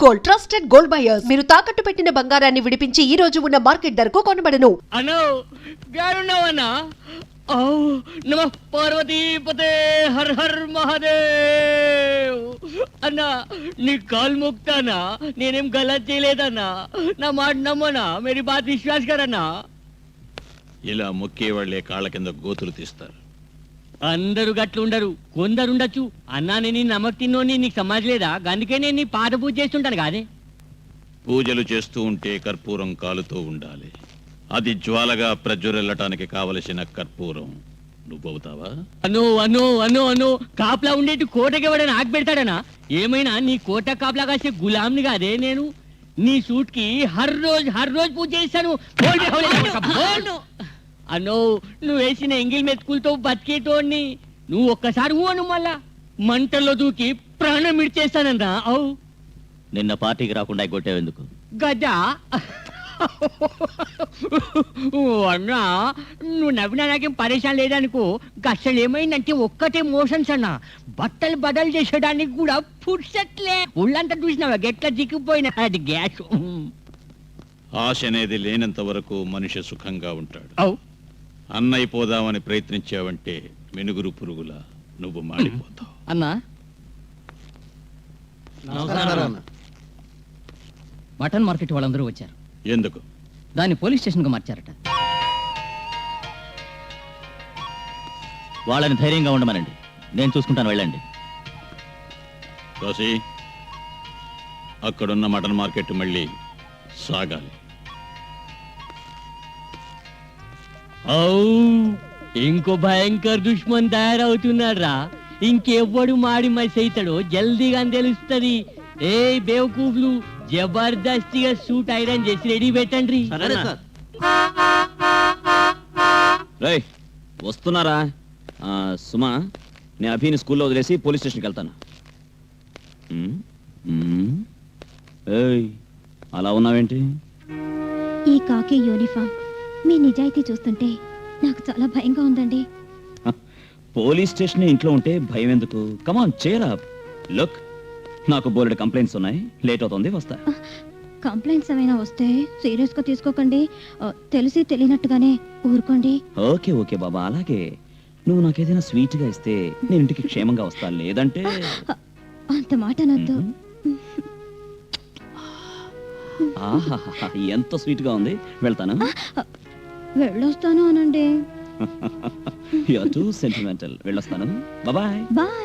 Gold trusted gold buyers మీరు తాకట్టు పెట్టిన బంగారాన్ని విడిపించి ఈ రోజు ఉన్న మార్కెట్ ధరకు కొనబడను. అన్నో గారున్నావన్నా ఓ నమ పార్వతీపతే హర్ హర్ మహాదేవ్ అన్నా నీ కాల్ ముక్తానా నేనేం గలత్ చేయలేదన్నా నా మాట నమ్మనా మేరీ బాత్ విశ్వాస్ కరన్నా ఇలా మొక్కే వాళ్లే కాళ్ళ కింద గోతులు తీస్తారు. అందరూ గట్లుండరు కొందరుండొచ్చు అన్నా నేను నమ్మక తిన్నోని నీకు సమాజ్ లేదా అందుకే నేను నీ పాద పూజ చేస్తుంటాను కాదే. పూజలు చేస్తూ ఉంటే కర్పూరం కాలుతూ ఉండాలి. అది జ్వాలగా ప్రజ్వరిల్లటానికి కావలసిన కర్పూరం నువ్వవుతావా? అను అను అను అను కాపలా ఉండేటి కోటకి ఎవడైనా ఆగి పెడతాడనా? ఏమైనా నీ కోట కాపలా కాసే గులాంని కాదే నేను. నీ సూట్ కి హర్ రోజు పూజ చేస్తాను. అన్నో నువ్వు వేసిన ఎంగిల్ మెతుకులతో బతికేటోడిని నువ్వు ఒక్కసారి అను మళ్ళా మంటల్లో దూకి ప్రాణం ఇడ్చేస్తానన్నా. అవు నిన్న పార్టీకి రాకుండా కొట్టేవెందుకు? గదా అన్నా నువ్వు నవ్వినా నాకేం పరేషాన్ లేదనుకో. అసలు ఏమైందంటే ఒక్కటే మోషన్స్ అన్నా బట్టలు బదలు చేసేయడానికి కూడా పుట్సట్లే. ఒళ్ళంతా చూసినావా గెట్లా దిక్కుపోయినా అది గ్యాస్. ఆశ అనేది లేనంత వరకు మనిషి సుఖంగా ఉంటాడు. అవు అన్నైపోదామని ప్రయత్నించావంటే మెనుగురు పురుగులా నువ్వు మాడిపోతావు. అన్నా మటన్ మార్కెట్ వాళ్ళందరూ వచ్చారు. ఎందుకు? దాన్ని పోలీస్ స్టేషన్కు మార్చారట. వాళ్ళని ధైర్యంగా ఉండమనండి, నేను చూసుకుంటాను, వెళ్ళండి. కాశీ, అక్కడున్న మటన్ మార్కెట్ మళ్ళీ సాగాలి. ఇంకో భయంకర దుష్మన్ తయారవుతున్నారా. ఇంకెవ్వడు మాడి మసి అవుతాడో జల్దీగా తెలుస్తుంది. ఏ బేవకూఫ్లు జబర్దస్తిగా సూట్ ఐరన్ చేసి రెడీ పెట్టండి. రేయ్ వస్తున్నారా? సుమా, నేను అభిని స్కూల్లో వదిలేసి పోలీస్ స్టేషన్కి వెళ్తాను. ఏయ్ అలా ఉన్నావేంటి? ఈ కాకి యూనిఫామ్ మీ నిజాయితీ చూస్తుంటే నాకు చాలా భయంగా ఉందండి. పోలీస్ స్టేషన్ ఇంట్లో ఉంటే భయం ఎందుకు? కమాన్ cheer up. లుక్, నాకు బోలెడు కంప్లైంట్స్ ఉన్నాయి, లేట్ అవుతుంది, వస్తా. కంప్లైంట్స్ ఏమైనా వస్తే సీరియస్ గా తీసుకోకండి. తెలిసి తెలియనట్టుగానే ఊరుకోండి. ఓకే ఓకే బాబా, అలాగే. నువ్వు నాకేదైనా స్వీట్ గా ఇస్తే నేను ఇంటికి క్షేమంగా వస్తా, లేదంటే అంత మాట అనొద్దు. ఆహాహా, ఎంత స్వీట్ గా ఉంది. వెళ్తాను. వెళ్ళొస్తాను అనండి. You are too sentimental. వెళ్ళొస్తాను. Bye bye.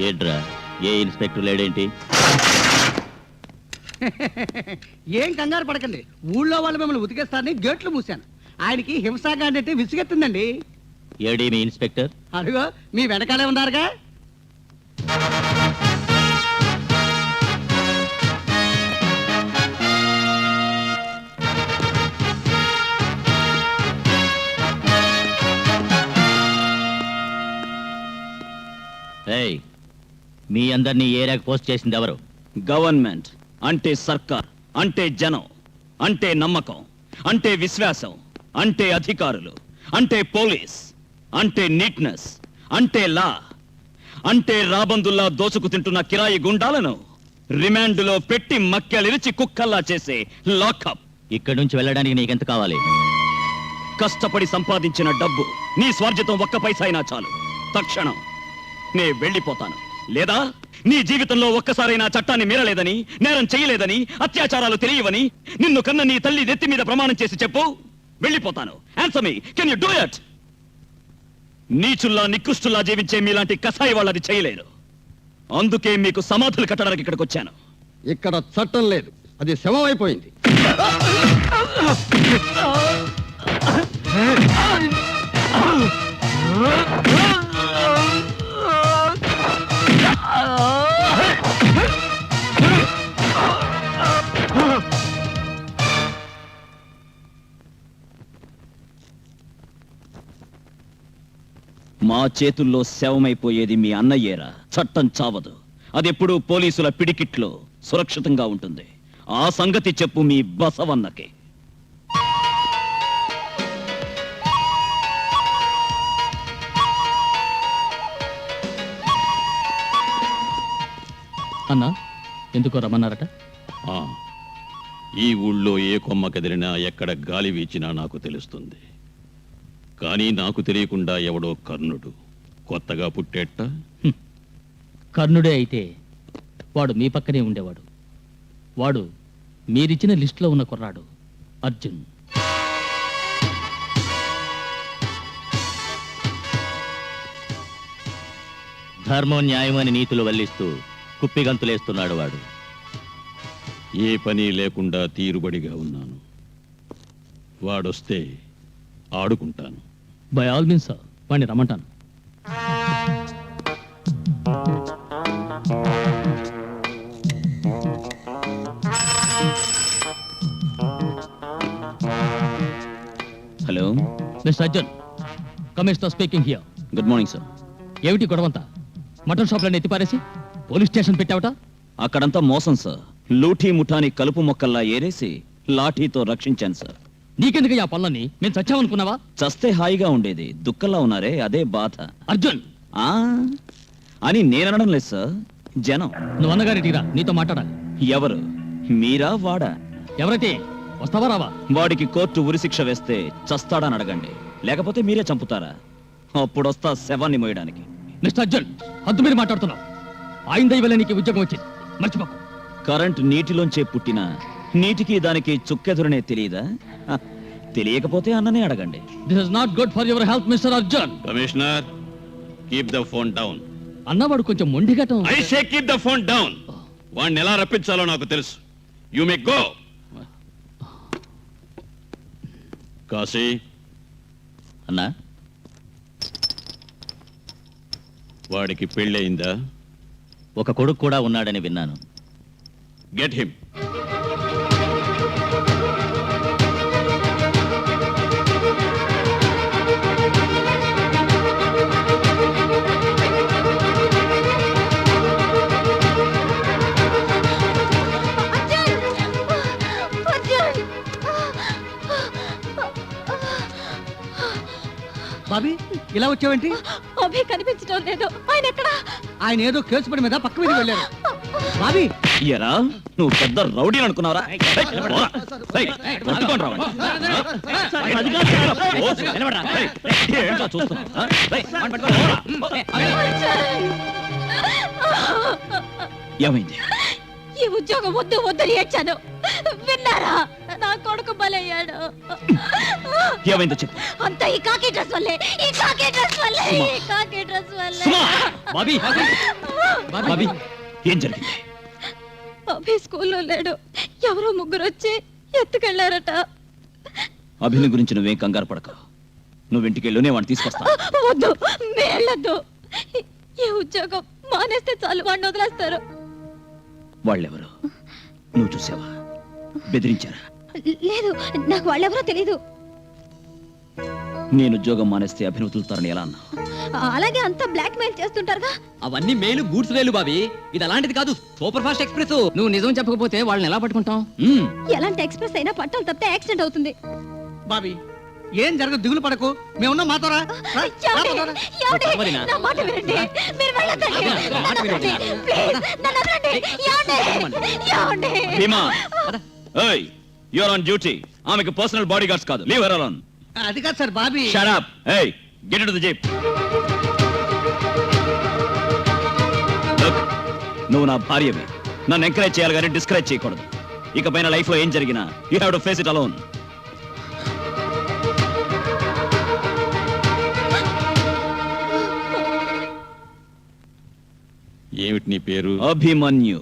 ఏడ్రా, ఏ ఇన్స్పెక్టర్ లేడేంటి? ఏం కంగారు పడకండి, ఊళ్ళో వాళ్ళు మిమ్మల్ని ఉతికేస్తారని గేట్లు మూసాను. ఆయనకి హింసాగాండి అంటే విసిగెత్తుందండి. ఏడీ మీ ఇన్స్పెక్టర్? అదిగో మీ వెనకాలే ఉన్నారుగా. ఏయ్, మీ అందరినీ ఏరియాకి పోస్ట్ చేసింది ఎవరు? గవర్నమెంట్ అంటే సర్కార్, అంటే జనం, అంటే నమ్మకం, అంటే విశ్వాసం, అంటే అధికారులు, అంటే పోలీస్, అంటే నీట్నెస్, అంటే లా, అంటే రాబందుల్లా దోచుకు తింటున్న కిరాయి గుండాలను రిమాండ్లో పెట్టి మక్కెలిరిచి కుక్కల్లా చేసే లాకప్. ఇక్కడి నుంచి వెళ్ళడానికి నీకెంత కావాలి? కష్టపడి సంపాదించిన డబ్బు నీ స్వార్జితం ఒక్క పైసా అయినా చాలు. తక్షణం నే వెళ్ళిపోతాను. లేదా నీ జీవితంలో ఒక్కసారైనా చట్టాన్ని మీరలేదని, నేరం చేయలేదని, అత్యాచారాలు తెలియవని నిన్ను కన్న నీ తల్లి నెత్తి మీద ప్రమాణం చేసి చెప్పు. వెళ్ళిపోతాను. Answer me, can you do it? నీచుల్లా నికృష్టుల్లా జీవించే మీలాంటి కసాయి వాళ్ళది చేయలేరు. అందుకే మీకు సమాధులు కట్టడానికి ఇక్కడికి వచ్చాను. ఇక్కడ చట్టం లేదు, అది శవం అయిపోయింది. మా చేతుల్లో శవమైపోయేది మీ అన్నయ్యేరా. చట్టం చావదు, అదెప్పుడూ పోలీసుల పిడికిట్లో సురక్షితంగా ఉంటుంది. ఆ సంగతి చెప్పు మీ బసవన్నకి. అన్నా ఎందుకో రమ్మన్నారట? ఆ, ఈ ఊళ్ళో ఏ కొమ్మ కదిలినా ఎక్కడ గాలి వీచినా నాకు తెలుస్తుంది. కానీ నాకు తెలియకుండా ఎవడో కర్ణుడు కొత్తగా పుట్టేట. కర్ణుడే అయితే వాడు మీ పక్కనే ఉండేవాడు. వాడు మీరిచ్చిన లిస్టులో ఉన్న కుర్రాడు అర్జున్. ధర్మం న్యాయమని నీతులు వల్లిస్తూ కుప్పిగంతులేస్తున్నాడు వాడు. ఏ పని లేకుండా తీరుబడిగా ఉన్నాను. వాడొస్తే ఆడుకుంటాను. బై ఆల్ మీన్స్ సార్, వాడిని రమ్మంటాను. Hello, mister Arjun, commissioner speaking here. Good morning sir. ఏమిటి గొడవంతా? మటన్ షాప్లో ఎత్తిపారేసి పోలీస్ స్టేషన్ పెట్టావట? అక్కడంతా మోసం సార్. లూఠీ ముఠాని కలుపు మొక్కల్లా ఏరేసి లాఠీతో రక్షించాను సార్. నీకెందుకు ఆ పనులని? మేము చచ్చామనుకున్నావా? చస్తే హాయిగా ఉండేది, దుఃఖంలా ఉన్నారే అదే బాధ. అర్జున్ ఆ అని నేననడం లేదు సార్, జనం. నువ్వు అన్నగారింటికి రా, నీతో మాట్లాడాలి. ఎవరు, మీరా వాడా? ఎవరైతే వస్తావా రావా? వాడికి కోర్టు ఉరిశిక్ష వేస్తే చస్తాడని అడగండి, లేకపోతే మీరే చంపుతారా? అప్పుడు వస్తా శవాన్ని మోయడానికి. మిస్టర్ అర్జున్, హద్దు మీరు మాట్లాడుతున్నావు. ఆయన దయ వల్ల నీకు ఈ ఉద్యోగం వచ్చింది, మర్చిపోకు. కరెంట్ నీటిలోంచే పుట్టిన నీటికి దానికి చుక్కెదురనే తెలియదా? హ, తెలియకపోతే అన్ననే అడగండి. This is not good for your health mister Arjun. Commissioner, keep the phone down. అన్నవాడు కొంచెం మొండిగటం. I say keep the phone down. వాడిని ఎలా రప్పించాలో నాకు తెలుసు. You may go. కాశీ, అన్నా, వాడికి పెళ్ళయిందా? ఒక కొడుకు కూడా ఉన్నాడని విన్నాను. Get him. బాబీ, ఇలా వచ్చావేంటి? అభి కనిపించడం లేదు. ఆయన ఎక్కడ? ఆయన ఏదో కేసు పడి మీద పక్క మీద వెళ్ళారు. బాబీ, ఎరా, నువ్వు పెద్ద రౌడీ అనుకున్నావరా? ఏమైంది? ఈ ఉద్యోగం వద్దు వద్దని ఏడ్చాను, విన్నారా? నా కొడుకు బలయ్యాడు. ఏమైందో చెప్పు. అంతా ఈ కాకి డ్రెస్ వల్లే, ఈ కాకి డ్రెస్ వల్లే, ఈ కాకి డ్రెస్ వల్లే. సుమా! బాబీ, బాబీ, ఏం జరిగింది? అభి స్కూల్లో లేడు. ఎవరో ముగ్గురు వచ్చి ఎత్తుకెళ్లారట. అభిని గురించి నువ్వేం కంగారు పడక. నువ్వు ఇంటికెళ్ళు, నేను వాడిని తీసుకొస్తా. వద్దు, వెళ్ళొద్దు. ఈ ఉద్యోగం మానేస్తే చాలు, వాడిని వదిలేస్తారు. వాళ్ళెవరు నువ్వు చూసావా? బెదిరించారా? లేదు, నాకు వాళ్ళెవరో తెలీదు. నేను ఉద్యోగం మానేస్తే అభినవతులుతారని ఎలా అన్నా? అలాగే అంతా బ్లాక్ మెయిల్ చేస్తుంటారుగా. అవన్నీ మేలు గూడ్స్ రైలు బాబీ, ఇది అలాంటిది కాదు, సూపర్ ఫాస్ట్ ఎక్స్ప్రెస్. నువ్వు నిజం చెప్పకపోతే వాళ్ళని ఎలా పట్టుకుంటాం? ఎలాంటి ఎక్స్ప్రెస్ అయినా పట్టాలు తప్పితే యాక్సిడెంట్ అవుతుంది. బాబీ, ఏం జరగదు, దిగులు పడకు. మేమున్నా మాతోరా. రా, ఏమండి? ఏమండి? నా మాట వినండి. మీరు వెళ్ళొద్దండి. నన్ను వదలండి. ప్లీజ్, నన్ను వదలండి. ఏమండి? ఏమండి? భీమా, ఏయ్, యు ఆర్ ఆన్ డ్యూటీ. ఆమెకు పర్సనల్ బాడీ గార్డ్స్ కాదు. Leave her alone. అది కాదు సార్ బాబీ. Shut up. ఏయ్, గెట్ ఇంటు ది జీప్. నువ్వు నా భార్యవి. నన్ను ఎంకరేజ్ చేయాలి కానీ డిస్కరేజ్ చేయకూడదు. ఇకపైన లైఫ్ లో ఏం జరిగినా you have to face it alone. ఏమిటి నీ పేరు? అభిమన్యు.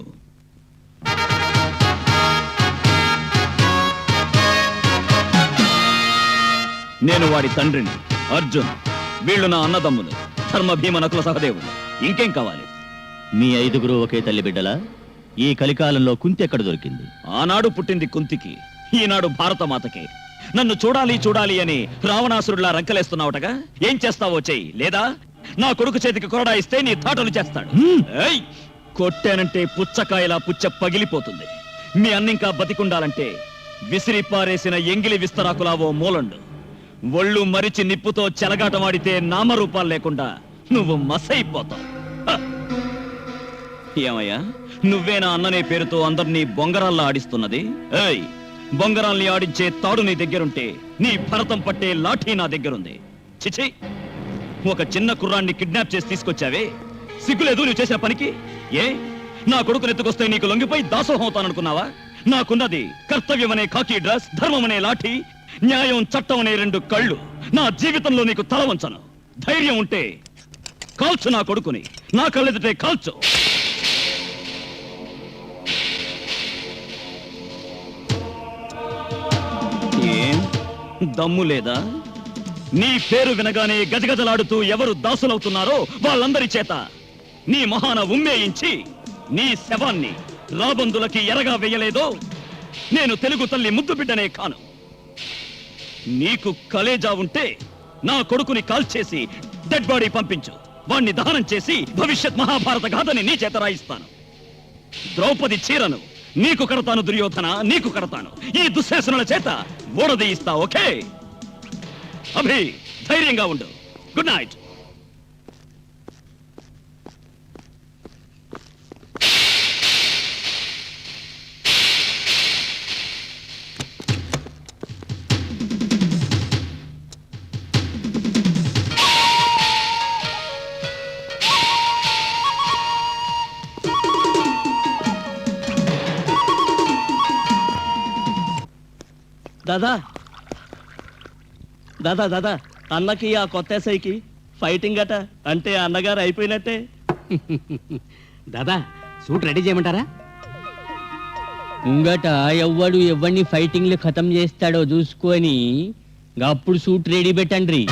నేను వాడి తండ్రిని, అర్జున్. వీళ్ళు నా అన్నదమ్ములు, ధర్మ భీమ నకుల సహదేవులు. ఇంకేం కావాలి? మీ ఐదుగురు ఒకే తల్లి బిడ్డలా? ఈ కలికాలంలో కుంతి ఎక్కడ దొరికింది? ఆనాడు పుట్టింది కుంతికి, ఈనాడు భారతమాతకి. నన్ను చూడాలి చూడాలి అని రావణాసురుడిలా రంకలేస్తున్నావుటగా. ఏం చేస్తావో చెయ్యి, లేదా నా కొడుకు చేతికి కొరడా ఇస్తే నీ తాటలు చేస్తాడు. ఏయ్! కొట్టానంటే పుచ్చకాయలా పుచ్చ పగిలిపోతుంది. మీ అన్నింకా బతికుండాలంటే విసిరి పారేసిన ఎంగిలి విస్తరాకులా ఓ మూలండు. ఒళ్ళు మరిచి నిప్పుతో చెలగాటమాడితే నామరూపాలు లేకుండా నువ్వు మసైపోతావు. హ! ఏమయ్యా, నువ్వే నా అన్ననే పేరుతో అందరినీ బొంగరాల్లో ఆడిస్తున్నది? ఏయ్, బొంగరాల్ని ఆడించే తాడు నీ దగ్గరుంటే నీ భరతం పట్టే లాఠీ నా దగ్గరుంది. చిచి, ఒక చిన్న కుర్రాన్ని కిడ్నాప్ చేసి తీసుకొచ్చావే, సిగ్గులేదు నువ్వు చేసిన పనికి? ఏ, నా కొడుకుని ఎత్తుకొస్తే నీకు లొంగిపోయి దాసోహం అవుతాననుకున్నావా? నాకున్నది కర్తవ్యం అనే కాకి డ్రెస్, ధర్మం అనే లాఠీ, న్యాయం చట్టం అనే 2 కళ్ళు. నా జీవితంలో నీకు తల వంచను. ధైర్యం ఉంటే కాల్చు నా కొడుకుని, నా కళ్ళెదుటే కాల్చు. ఏం దమ్ము లేదా? నీ పేరు వినగానే గజగజలాడుతూ ఎవరు దాసులవుతున్నారో వాళ్ళందరి చేత నీ మొహాన ఉమ్మేయించి నీ శవాన్ని రాబందులకి ఎరగా వేయలేదో నేను తెలుగు తల్లి ముద్దు బిడ్డనే కాను. నీకు కలేజా ఉంటే నా కొడుకుని కాల్చేసి డెడ్ బాడీ పంపించు. వాణ్ణి దహనం చేసి భవిష్యత్ మహాభారత గాథని నీ చేత రాయిస్తాను. ద్రౌపది చీరను నీకు కడతాను దుర్యోధన, నీకు కడతాను. ఈ దుశ్శాసనుల చేత ఓడదీయిస్తా. ఓకే అభి, ధైర్యంగా ఉండు. Good night. దాదా దాదా దాదా అన్నకి ఆ కొత్త ఎస్ఐకి ఫైటింగ్ అట, అంటే అన్నగారు అయిపోయినట్టే. దాదా సూట్ రెడీ చేయమంటారా? ముంగట ఎవ్వడు ఎవరిని ఫైటింగ్లు ఖతం చేస్తాడో చూసుకొని అప్పుడు సూట్ రెడీ పెట్టండి.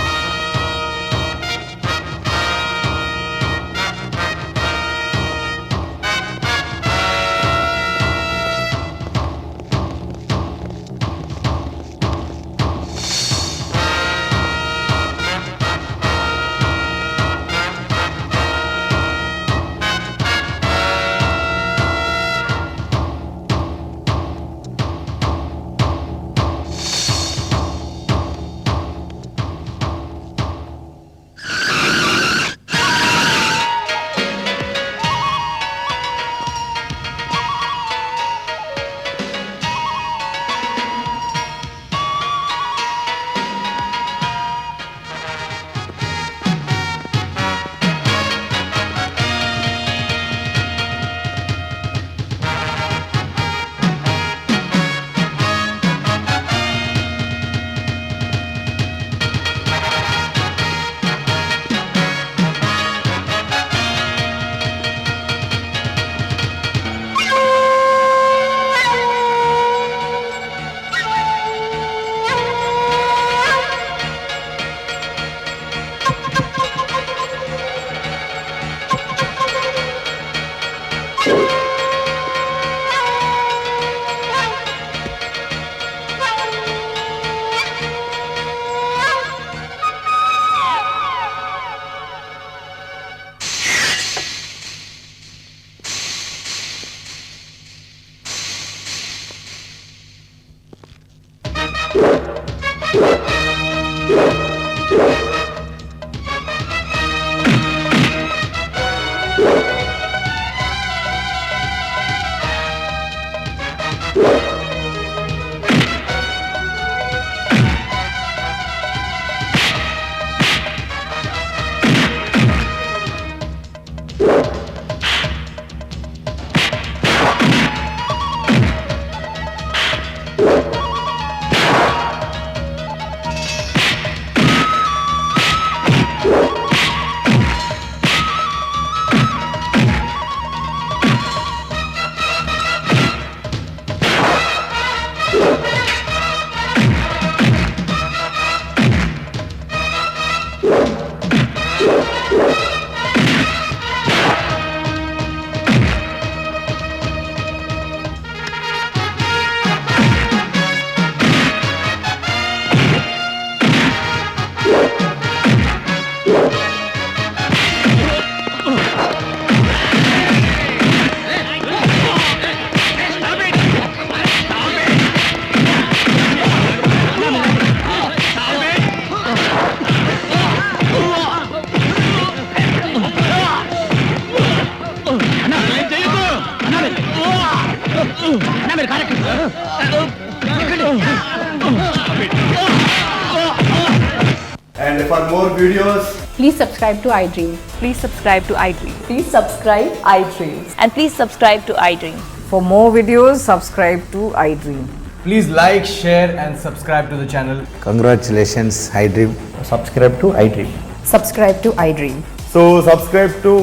For more videos, Please subscribe to iDream. Please subscribe to iDream. Please subscribe iDream. And please subscribe to iDream. For more videos, subscribe to iDream. please like, share and subscribe to the channel. Congratulations, iDream. Subscribe to iDream. Subscribe to iDream. So subscribe to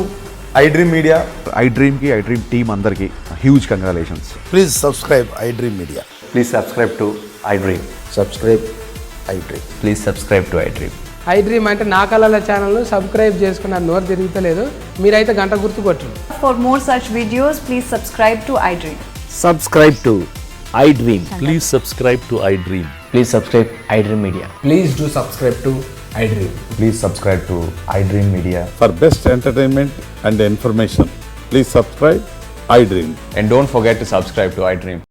iDream Media. iDream ki iDream team అందరికి huge congratulations. Please subscribe iDream Media. Please subscribe to iDream. Subscribe iDream. Please subscribe to iDream. iDream అంటే నా కళల channel subscribe చేసుకున్న నోరు తిరుగుతలేదు మీరైతే గంట గుర్తు కొట్టండి. For more such videos, please subscribe to iDream. Subscribe to iDream. Please subscribe to iDream. Please subscribe iDream Media. Please do subscribe to iDream. Please subscribe to iDream Media. For best entertainment and information, please subscribe iDream. And don't forget to subscribe to iDream.